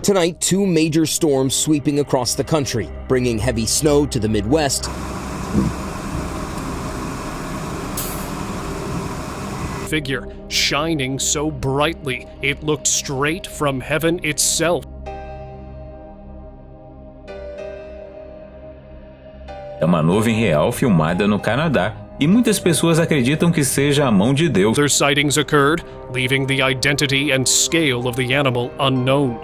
Tonight, two major storms sweeping across the country, bringing heavy snow to the Midwest. Figure shining so brightly it looked straight from heaven itself. É uma nuvem real filmada no Canadá, e muitas pessoas acreditam que seja a mão de Deus. Other sightings occurred, leaving the identity and scale of the animal unknown.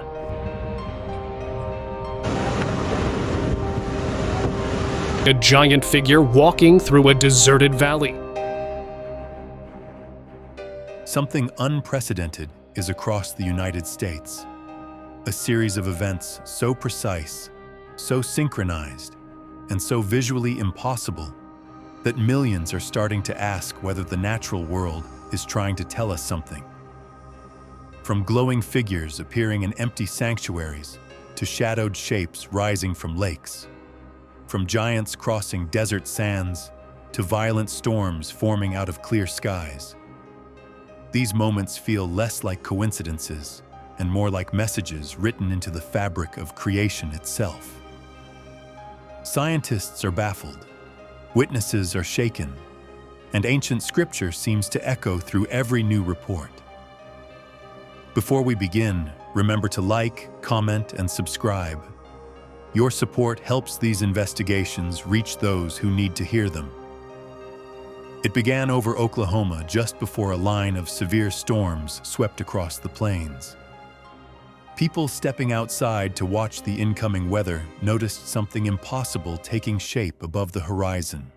A giant figure walking through a deserted valley. Something unprecedented is across the United States. A series of events so precise, so synchronized, and so visually impossible that millions are starting to ask whether the natural world is trying to tell us something. From glowing figures appearing in empty sanctuaries to shadowed shapes rising from lakes. From giants crossing desert sands to violent storms forming out of clear skies. These moments feel less like coincidences and more like messages written into the fabric of creation itself. Scientists are baffled, witnesses are shaken, and ancient scripture seems to echo through every new report. Before we begin, remember to like, comment, and subscribe. Your support helps these investigations reach those who need to hear them. It began over Oklahoma just before a line of severe storms swept across the plains. People stepping outside to watch the incoming weather noticed something impossible taking shape above the horizon.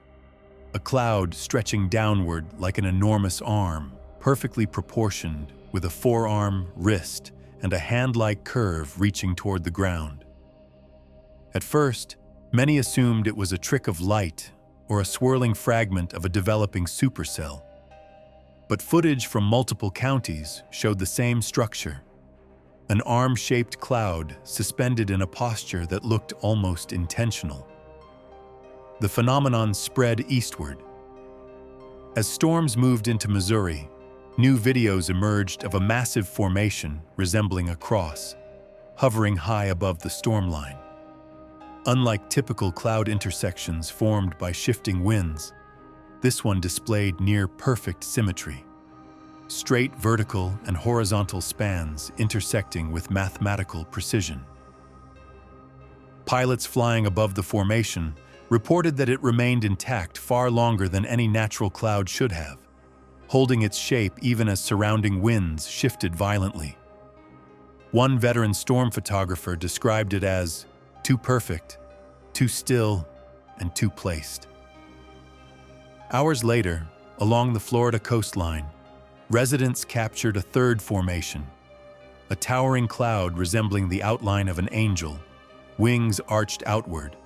A cloud stretching downward like an enormous arm, perfectly proportioned, with a forearm, wrist, and a hand-like curve reaching toward the ground. At first, many assumed it was a trick of light or a swirling fragment of a developing supercell. But footage from multiple counties showed the same structure. An arm-shaped cloud suspended in a posture that looked almost intentional. The phenomenon spread eastward. As storms moved into Missouri, new videos emerged of a massive formation resembling a cross, hovering high above the storm line. Unlike typical cloud intersections formed by shifting winds, this one displayed near-perfect symmetry. Straight vertical and horizontal spans intersecting with mathematical precision. Pilots flying above the formation reported that it remained intact far longer than any natural cloud should have, holding its shape even as surrounding winds shifted violently. One veteran storm photographer described it as too perfect, too still, and too placed. Hours later, along the Florida coastline, residents captured a third formation, a towering cloud resembling the outline of an angel, wings arched outward,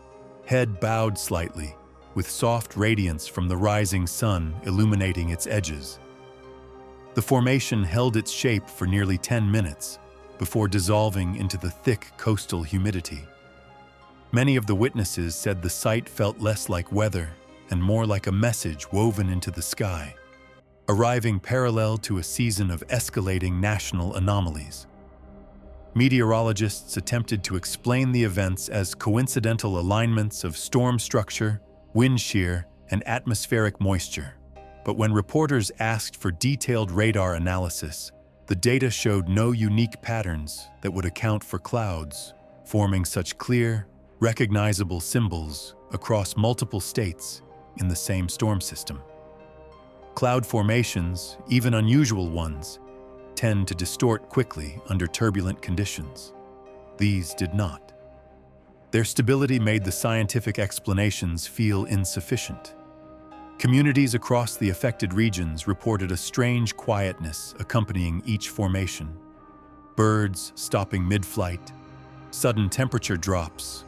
head bowed slightly, with soft radiance from the rising sun illuminating its edges. The formation held its shape for nearly 10 minutes before dissolving into the thick coastal humidity. Many of the witnesses said the sight felt less like weather and more like a message woven into the sky, arriving parallel to a season of escalating national anomalies. Meteorologists attempted to explain the events as coincidental alignments of storm structure, wind shear, and atmospheric moisture. But when reporters asked for detailed radar analysis, the data showed no unique patterns that would account for clouds forming such clear, recognizable symbols across multiple states in the same storm system. Cloud formations, even unusual ones, tend to distort quickly under turbulent conditions. These did not. Their stability made the scientific explanations feel insufficient. Communities across the affected regions reported a strange quietness accompanying each formation. Birds stopping mid-flight, sudden temperature drops,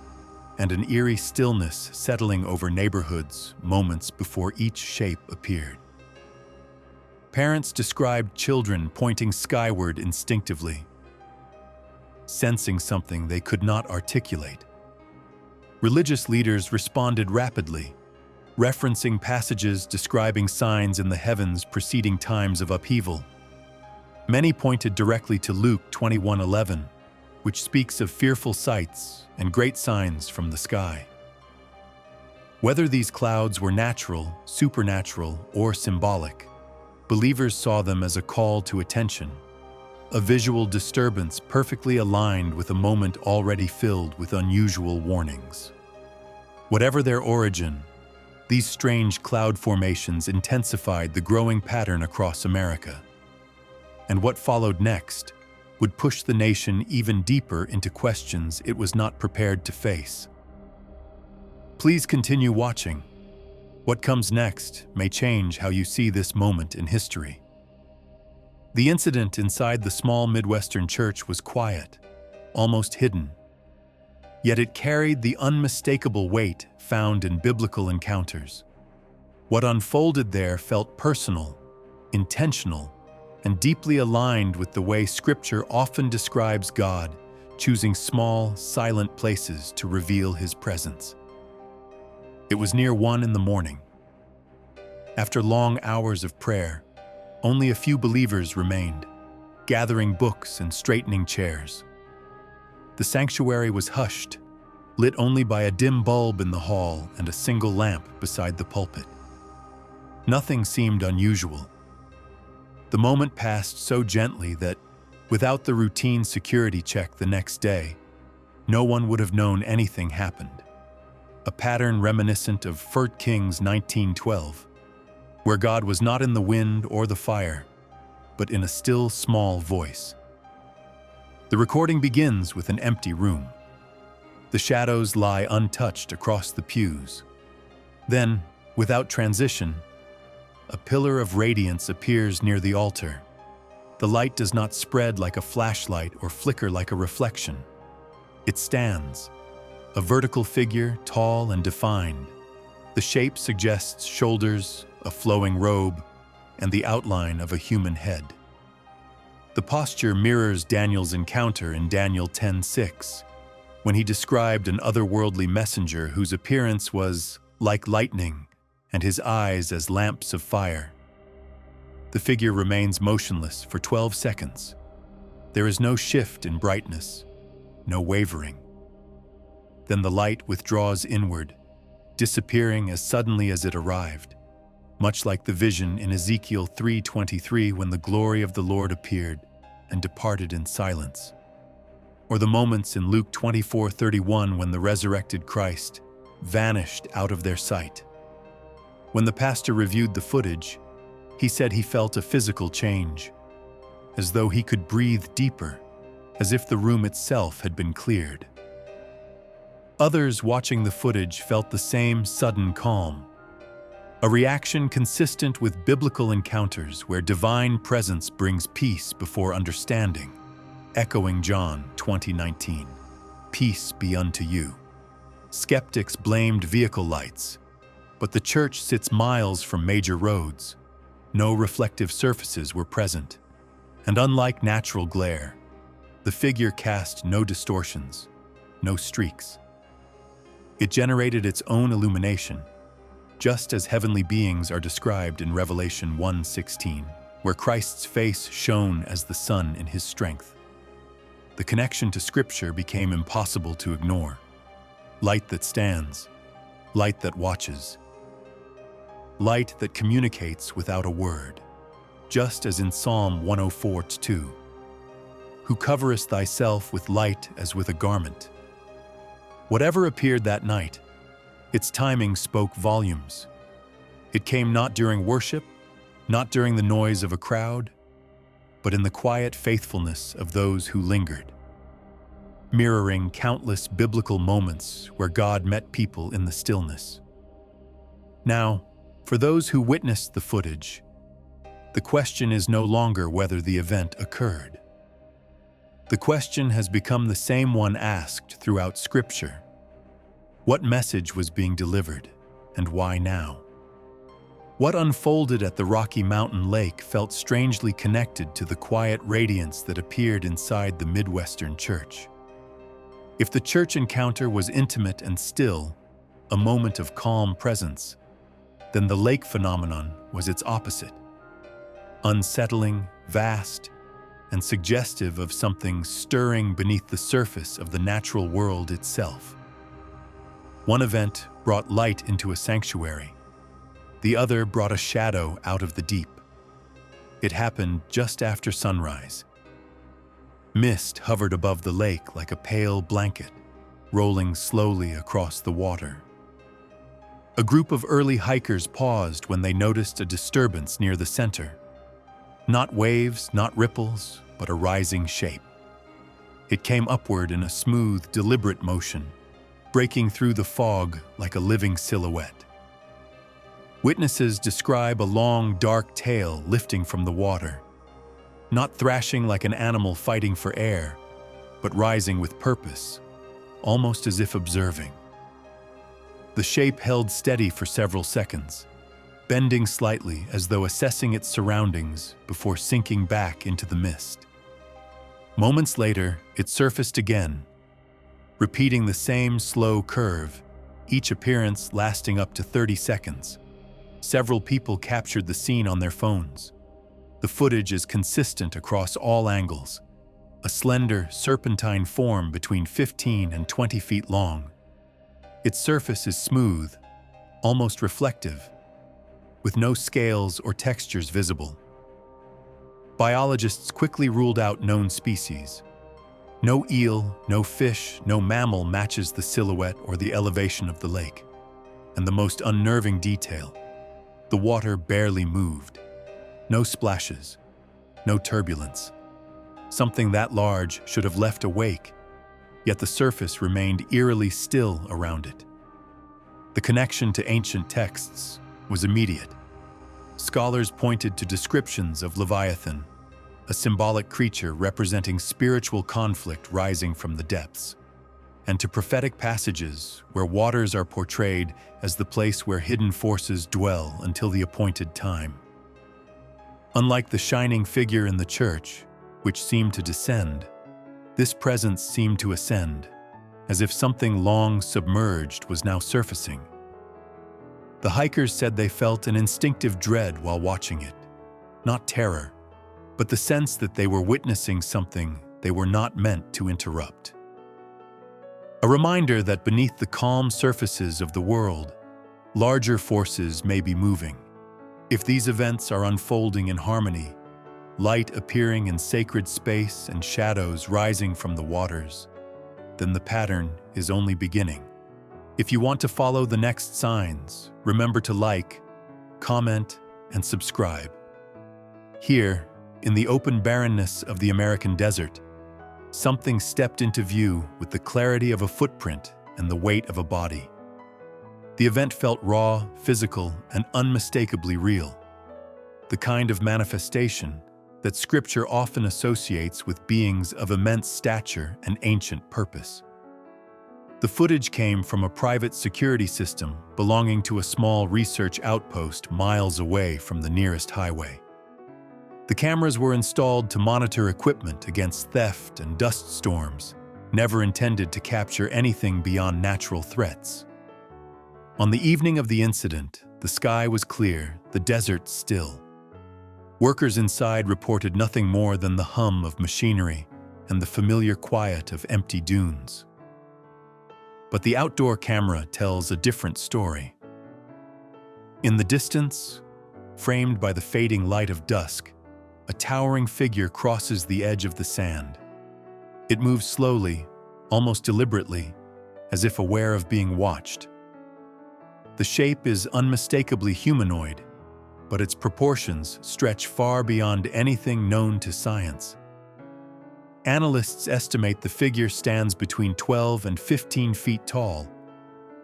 and an eerie stillness settling over neighborhoods moments before each shape appeared. Parents described children pointing skyward instinctively, sensing something they could not articulate. Religious leaders responded rapidly, referencing passages describing signs in the heavens preceding times of upheaval. Many pointed directly to Luke 21:11, which speaks of fearful sights and great signs from the sky. Whether these clouds were natural, supernatural, or symbolic, believers saw them as a call to attention, a visual disturbance perfectly aligned with a moment already filled with unusual warnings. Whatever their origin, these strange cloud formations intensified the growing pattern across America. And what followed next would push the nation even deeper into questions it was not prepared to face. Please continue watching. What comes next may change how you see this moment in history. The incident inside the small Midwestern church was quiet, almost hidden. Yet it carried the unmistakable weight found in biblical encounters. What unfolded there felt personal, intentional, and deeply aligned with the way Scripture often describes God choosing small, silent places to reveal His presence. It was near 1 a.m. After long hours of prayer, only a few believers remained, gathering books and straightening chairs. The sanctuary was hushed, lit only by a dim bulb in the hall and a single lamp beside the pulpit. Nothing seemed unusual. The moment passed so gently that, without the routine security check the next day, no one would have known anything happened. A pattern reminiscent of 1 Kings 19:12, where God was not in the wind or the fire, but in a still small voice. The recording begins with an empty room. The shadows lie untouched across the pews. Then, without transition, a pillar of radiance appears near the altar. The light does not spread like a flashlight or flicker like a reflection. It stands, a vertical figure, tall and defined. The shape suggests shoulders, a flowing robe, and the outline of a human head. The posture mirrors Daniel's encounter in Daniel 10:6, when he described an otherworldly messenger whose appearance was like lightning and his eyes as lamps of fire. The figure remains motionless for 12 seconds. There is no shift in brightness, no wavering. Then the light withdraws inward, disappearing as suddenly as it arrived, much like the vision in Ezekiel 3:23 when the glory of the Lord appeared and departed in silence, or the moments in Luke 24:31 when the resurrected Christ vanished out of their sight. When the pastor reviewed the footage, he said he felt a physical change, as though he could breathe deeper, as if the room itself had been cleared. Others watching the footage felt the same sudden calm, a reaction consistent with biblical encounters where divine presence brings peace before understanding, echoing John 20:19, "Peace be unto you." Skeptics blamed vehicle lights, but the church sits miles from major roads. No reflective surfaces were present, and unlike natural glare, the figure cast no distortions, no streaks. It generated its own illumination, just as heavenly beings are described in Revelation 1:16, where Christ's face shone as the sun in his strength. The connection to Scripture became impossible to ignore. Light that stands, light that watches, light that communicates without a word, just as in Psalm 104:2, "Who coverest thyself with light as with a garment." Whatever appeared that night, its timing spoke volumes. It came not during worship, not during the noise of a crowd, but in the quiet faithfulness of those who lingered, mirroring countless biblical moments where God met people in the stillness. Now, for those who witnessed the footage, the question is no longer whether the event occurred. The question has become the same one asked throughout Scripture. What message was being delivered, and why now? What unfolded at the Rocky Mountain Lake felt strangely connected to the quiet radiance that appeared inside the Midwestern church. If the church encounter was intimate and still, a moment of calm presence, then the lake phenomenon was its opposite. Unsettling, vast, and suggestive of something stirring beneath the surface of the natural world itself. One event brought light into a sanctuary. The other brought a shadow out of the deep. It happened just after sunrise. Mist hovered above the lake like a pale blanket, rolling slowly across the water. A group of early hikers paused when they noticed a disturbance near the center. Not waves, not ripples, but a rising shape. It came upward in a smooth, deliberate motion, breaking through the fog like a living silhouette. Witnesses describe a long, dark tail lifting from the water, not thrashing like an animal fighting for air, but rising with purpose, almost as if observing. The shape held steady for several seconds, bending slightly as though assessing its surroundings before sinking back into the mist. Moments later, it surfaced again, repeating the same slow curve, each appearance lasting up to 30 seconds. Several people captured the scene on their phones. The footage is consistent across all angles, a slender, serpentine form between 15 and 20 feet long. Its surface is smooth, almost reflective, with no scales or textures visible. Biologists quickly ruled out known species. No eel, no fish, no mammal matches the silhouette or the elevation of the lake. And the most unnerving detail, the water barely moved. No splashes, no turbulence. Something that large should have left a wake, yet the surface remained eerily still around it. The connection to ancient texts was immediate. Scholars pointed to descriptions of Leviathan, a symbolic creature representing spiritual conflict rising from the depths, and to prophetic passages where waters are portrayed as the place where hidden forces dwell until the appointed time. Unlike the shining figure in the church, which seemed to descend, this presence seemed to ascend, as if something long submerged was now surfacing. The hikers said they felt an instinctive dread while watching it, not terror, but the sense that they were witnessing something they were not meant to interrupt. A reminder that beneath the calm surfaces of the world, larger forces may be moving. If these events are unfolding in harmony, light appearing in sacred space and shadows rising from the waters, then the pattern is only beginning. If you want to follow the next signs, remember to like, comment, and subscribe. Here, in the open barrenness of the American desert, something stepped into view with the clarity of a footprint and the weight of a body. The event felt raw, physical, and unmistakably real. The kind of manifestation that Scripture often associates with beings of immense stature and ancient purpose. The footage came from a private security system belonging to a small research outpost miles away from the nearest highway. The cameras were installed to monitor equipment against theft and dust storms, never intended to capture anything beyond natural threats. On the evening of the incident, the sky was clear, the desert still. Workers inside reported nothing more than the hum of machinery and the familiar quiet of empty dunes. But the outdoor camera tells a different story. In the distance, framed by the fading light of dusk, a towering figure crosses the edge of the sand. It moves slowly, almost deliberately, as if aware of being watched. The shape is unmistakably humanoid, but its proportions stretch far beyond anything known to science. Analysts estimate the figure stands between 12 and 15 feet tall,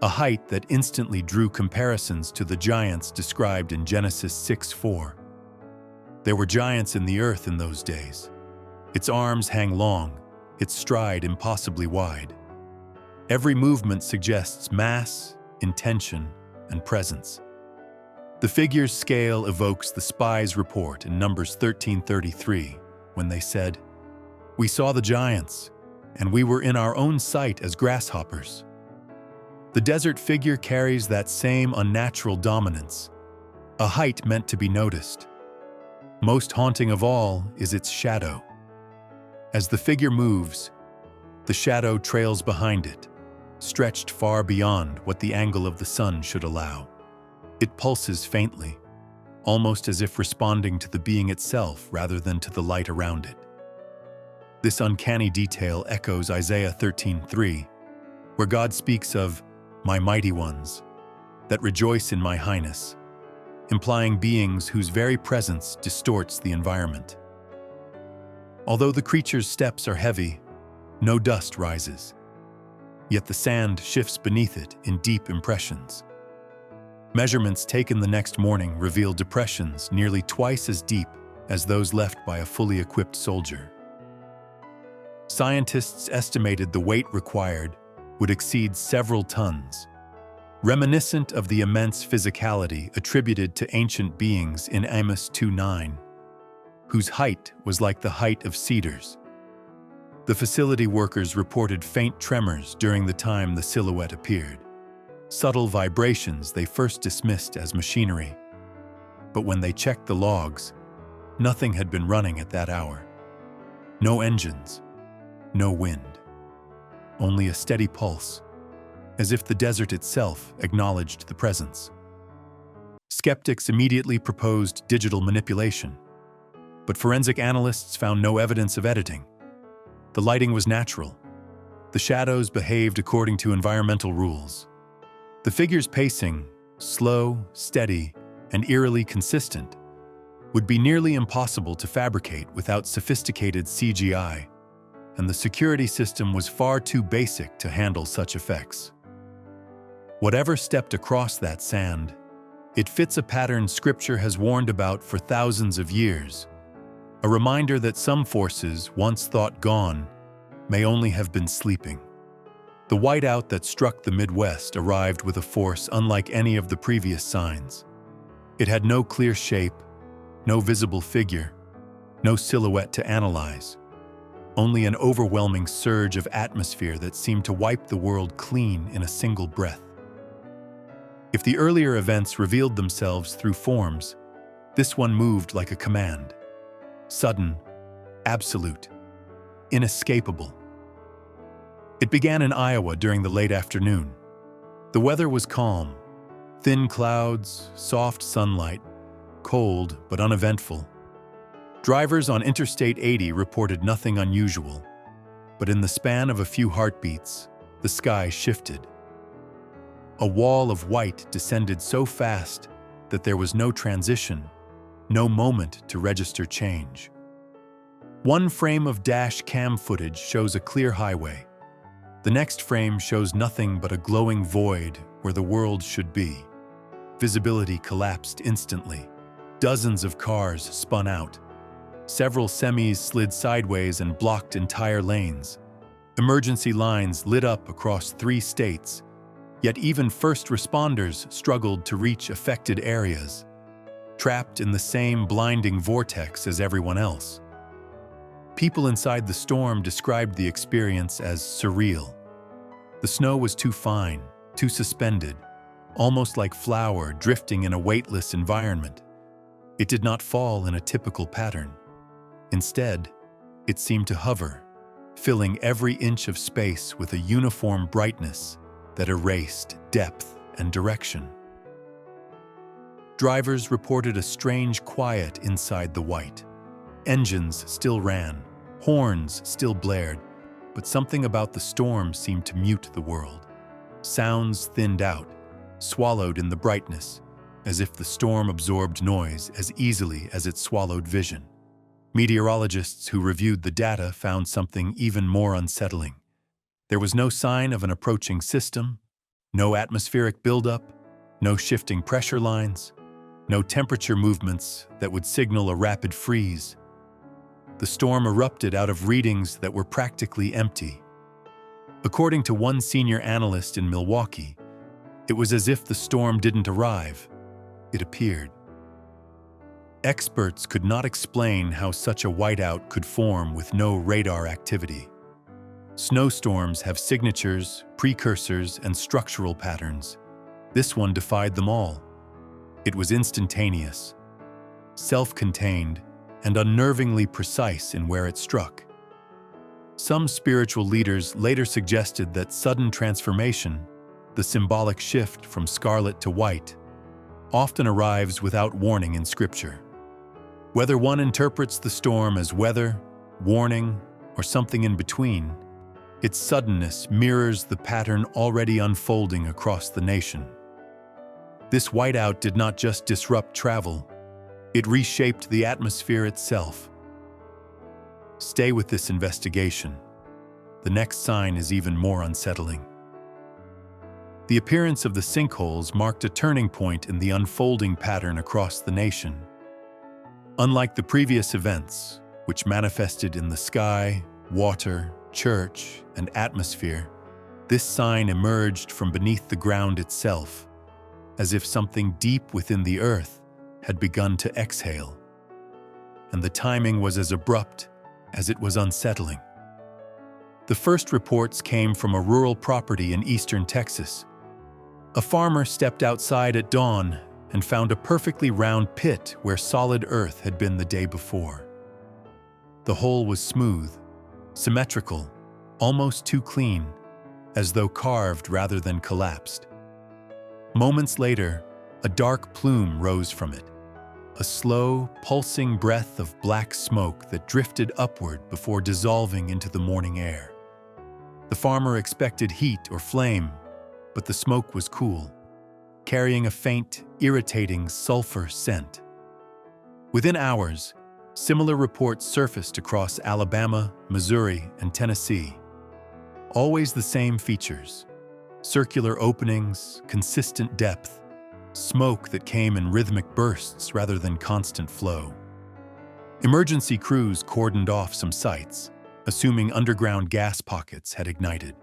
a height that instantly drew comparisons to the giants described in Genesis 6:4. There were giants in the earth in those days. Its arms hang long, its stride impossibly wide. Every movement suggests mass, intention, and presence. The figure's scale evokes the spies' report in Numbers 13:33, when they said, "We saw the giants, and we were in our own sight as grasshoppers." The desert figure carries that same unnatural dominance, a height meant to be noticed. Most haunting of all is its shadow, As the figure moves, the shadow trails behind it, stretched far beyond what the angle of the sun should allow. It pulses faintly, almost as if responding to the being itself rather than to the light around it. This uncanny detail echoes Isaiah 13:3, where God speaks of "my mighty ones that rejoice in my highness," implying beings whose very presence distorts the environment. Although the creature's steps are heavy, no dust rises, yet the sand shifts beneath it in deep impressions. Measurements taken the next morning reveal depressions nearly twice as deep as those left by a fully equipped soldier. Scientists estimated the weight required would exceed several tons, reminiscent of the immense physicality attributed to ancient beings in Amos 2:9, whose height was like the height of cedars. The facility workers reported faint tremors during the time the silhouette appeared, subtle vibrations they first dismissed as machinery. But when they checked the logs, nothing had been running at that hour. No engines, no wind, only a steady pulse, as if the desert itself acknowledged the presence. Skeptics immediately proposed digital manipulation, but forensic analysts found no evidence of editing. The lighting was natural. The shadows behaved according to environmental rules. The figure's pacing, slow, steady, and eerily consistent, would be nearly impossible to fabricate without sophisticated CGI, and the security system was far too basic to handle such effects. Whatever stepped across that sand, it fits a pattern Scripture has warned about for thousands of years, a reminder that some forces, once thought gone, may only have been sleeping. The whiteout that struck the Midwest arrived with a force unlike any of the previous signs. It had no clear shape, no visible figure, no silhouette to analyze, only an overwhelming surge of atmosphere that seemed to wipe the world clean in a single breath. If the earlier events revealed themselves through forms, this one moved like a command. Sudden, absolute, inescapable. It began in Iowa during the late afternoon. The weather was calm, thin clouds, soft sunlight, cold but uneventful. Drivers on Interstate 80 reported nothing unusual, but in the span of a few heartbeats, the sky shifted. A wall of white descended so fast that there was no transition, no moment to register change. One frame of dash cam footage shows a clear highway. The next frame shows nothing but a glowing void where the world should be. Visibility collapsed instantly. Dozens of cars spun out. Several semis slid sideways and blocked entire lanes. Emergency lines lit up across 3 states, yet even first responders struggled to reach affected areas, trapped in the same blinding vortex as everyone else. People inside the storm described the experience as surreal. The snow was too fine, too suspended, almost like flour drifting in a weightless environment. It did not fall in a typical pattern. Instead, it seemed to hover, filling every inch of space with a uniform brightness that erased depth and direction. Drivers reported a strange quiet inside the white. Engines still ran, horns still blared, but something about the storm seemed to mute the world. Sounds thinned out, swallowed in the brightness, as if the storm absorbed noise as easily as it swallowed vision. Meteorologists who reviewed the data found something even more unsettling. There was no sign of an approaching system, no atmospheric buildup, no shifting pressure lines, no temperature movements that would signal a rapid freeze. The storm erupted out of readings that were practically empty. According to one senior analyst in Milwaukee, it was as if the storm didn't arrive, it appeared. Experts could not explain how such a whiteout could form with no radar activity. Snowstorms have signatures, precursors, and structural patterns. This one defied them all. It was instantaneous, self-contained, and unnervingly precise in where it struck. Some spiritual leaders later suggested that sudden transformation, the symbolic shift from scarlet to white, often arrives without warning in Scripture. Whether one interprets the storm as weather, warning, or something in between, its suddenness mirrors the pattern already unfolding across the nation. This whiteout did not just disrupt travel, it reshaped the atmosphere itself. Stay with this investigation. The next sign is even more unsettling. The appearance of the sinkholes marked a turning point in the unfolding pattern across the nation. Unlike the previous events, which manifested in the sky, water, church, and atmosphere, this sign emerged from beneath the ground itself, as if something deep within the earth had begun to exhale. And the timing was as abrupt as it was unsettling. The first reports came from a rural property in eastern Texas. A farmer stepped outside at dawn and found a perfectly round pit where solid earth had been the day before. The hole was smooth, symmetrical, almost too clean, as though carved rather than collapsed. Moments later, a dark plume rose from it, a slow, pulsing breath of black smoke that drifted upward before dissolving into the morning air. The farmer expected heat or flame, but the smoke was cool, carrying a faint, irritating sulfur scent. Within hours, similar reports surfaced across Alabama, Missouri, and Tennessee. Always the same features: circular openings, consistent depth, smoke that came in rhythmic bursts rather than constant flow. Emergency crews cordoned off some sites, assuming underground gas pockets had ignited.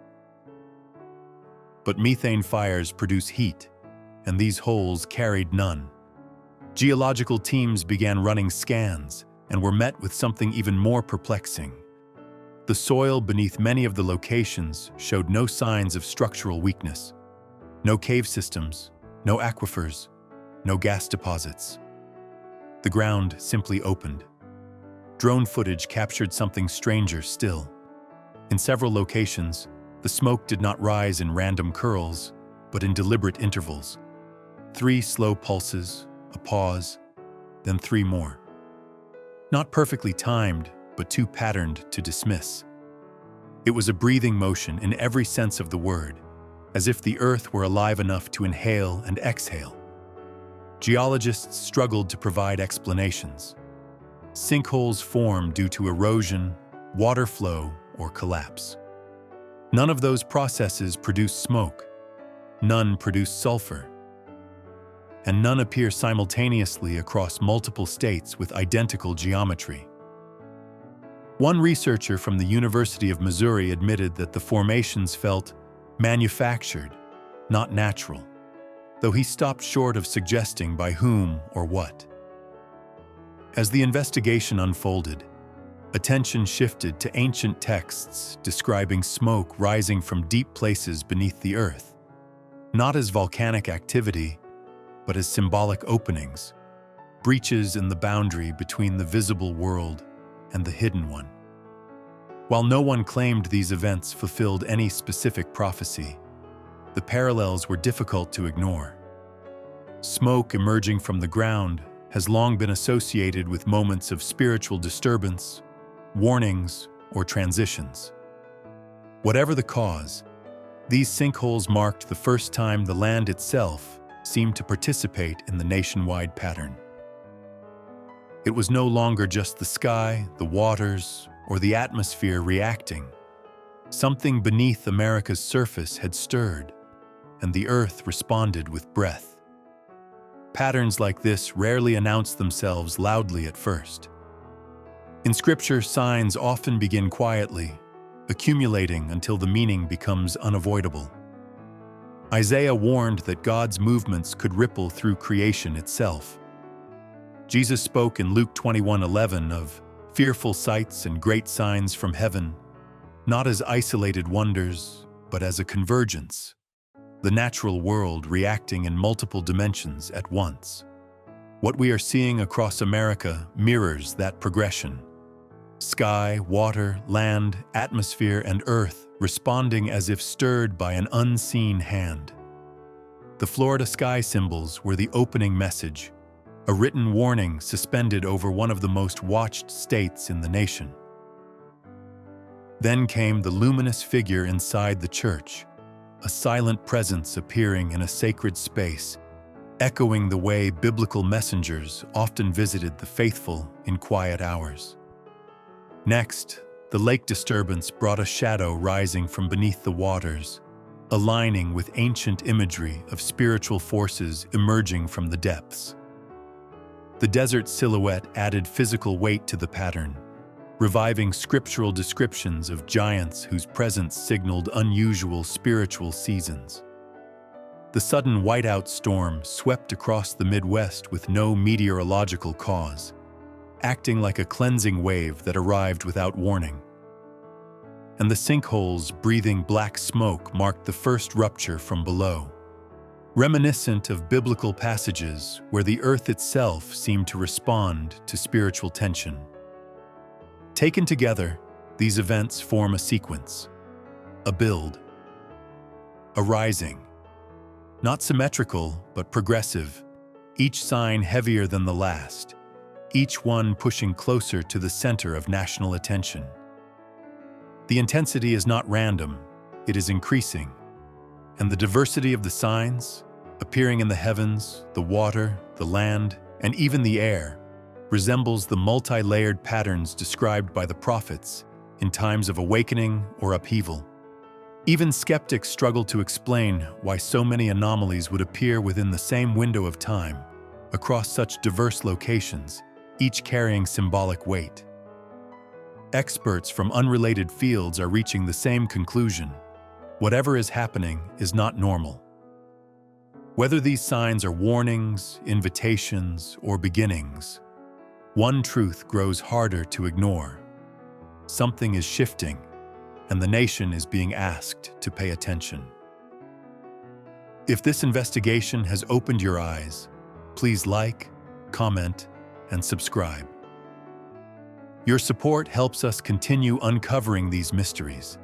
But methane fires produce heat, and these holes carried none. Geological teams began running scans and were met with something even more perplexing. The soil beneath many of the locations showed no signs of structural weakness. No cave systems, no aquifers, no gas deposits. The ground simply opened. Drone footage captured something stranger still. In several locations, the smoke did not rise in random curls, but in deliberate intervals. 3 slow pulses, a pause, then 3 more. Not perfectly timed, but too patterned to dismiss. It was a breathing motion in every sense of the word, as if the earth were alive enough to inhale and exhale. Geologists struggled to provide explanations. Sinkholes form due to erosion, water flow, or collapse. None of those processes produce smoke. None produce sulfur. And none appear simultaneously across multiple states with identical geometry. One researcher from the University of Missouri admitted that the formations felt manufactured, not natural, though he stopped short of suggesting by whom or what. As the investigation unfolded, attention shifted to ancient texts describing smoke rising from deep places beneath the earth, not as volcanic activity, but as symbolic openings, breaches in the boundary between the visible world and the hidden one. While no one claimed these events fulfilled any specific prophecy, the parallels were difficult to ignore. Smoke emerging from the ground has long been associated with moments of spiritual disturbance, warnings, or transitions. Whatever the cause, these sinkholes marked the first time the land itself seemed to participate in the nationwide pattern. It was no longer just the sky, the waters, or the atmosphere reacting. Something beneath America's surface had stirred, and the earth responded with breath. Patterns like this rarely announce themselves loudly at first. In Scripture, signs often begin quietly, accumulating until the meaning becomes unavoidable. Isaiah warned that God's movements could ripple through creation itself. Jesus spoke in Luke 21:11 of fearful sights and great signs from heaven, not as isolated wonders, but as a convergence, the natural world reacting in multiple dimensions at once. What we are seeing across America mirrors that progression. Sky, water, land, atmosphere, and earth responding as if stirred by an unseen hand. The Florida sky symbols were the opening message, a written warning suspended over one of the most watched states in the nation. Then came the luminous figure inside the church, a silent presence appearing in a sacred space, echoing the way biblical messengers often visited the faithful in quiet hours. Next, the lake disturbance brought a shadow rising from beneath the waters, aligning with ancient imagery of spiritual forces emerging from the depths. The desert silhouette added physical weight to the pattern, reviving scriptural descriptions of giants whose presence signaled unusual spiritual seasons. The sudden whiteout storm swept across the Midwest with no meteorological cause, acting like a cleansing wave that arrived without warning. And the sinkholes breathing black smoke marked the first rupture from below, reminiscent of biblical passages where the earth itself seemed to respond to spiritual tension. Taken together, these events form a sequence, a build, a rising, not symmetrical but progressive, each sign heavier than the last, each one pushing closer to the center of national attention. The intensity is not random, it is increasing, and the diversity of the signs, appearing in the heavens, the water, the land, and even the air, resembles the multi-layered patterns described by the prophets in times of awakening or upheaval. Even skeptics struggle to explain why so many anomalies would appear within the same window of time, across such diverse locations, each carrying symbolic weight. Experts from unrelated fields are reaching the same conclusion: whatever is happening is not normal. Whether these signs are warnings, invitations, or beginnings, one truth grows harder to ignore. Something is shifting, and the nation is being asked to pay attention. If this investigation has opened your eyes, please like, comment, and subscribe. Your support helps us continue uncovering these mysteries.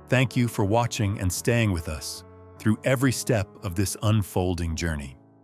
Thank you for watching and staying with us through every step of this unfolding journey.